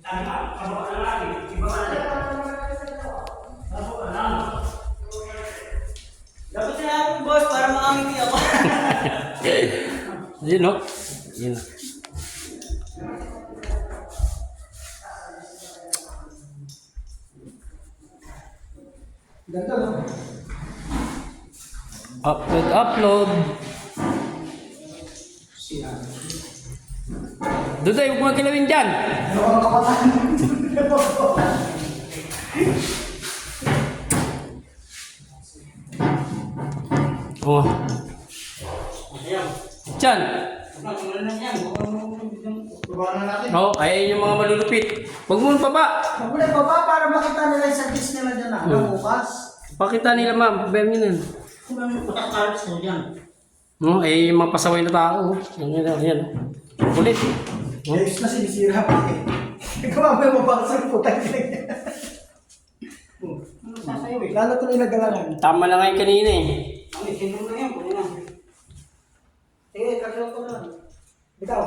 Dapat sinabi ko, boss, para makangiti ako. Yun, no? Yun. Ganda, no? Upload. Siya. Duday, huwag mo kilawin dyan. Ano ang kapatan? Oh. Dyan. Baba na natin. Oh, ayan yung mga malulupit. Huwag mo pa ba? Huwag mo na baba para makita nila yung service nila dyan na. Ano bukas? Pakita nila, ma'am. Pabayaan nyo na. Kung ano yung pagkakaroon mo dyan. Oh, eh, yung mga pasaway na tao. Yan. Ulit. Oh. Ayos na sinisira pa eh. Ikaw may mabakasal po tayo. Ano sasayaw eh? Lalo tuloy nagalangan. Tama na nga yung kanina eh. Ang isinong na yan, kunin na. Sige, kakilap ko na lang. Ikaw.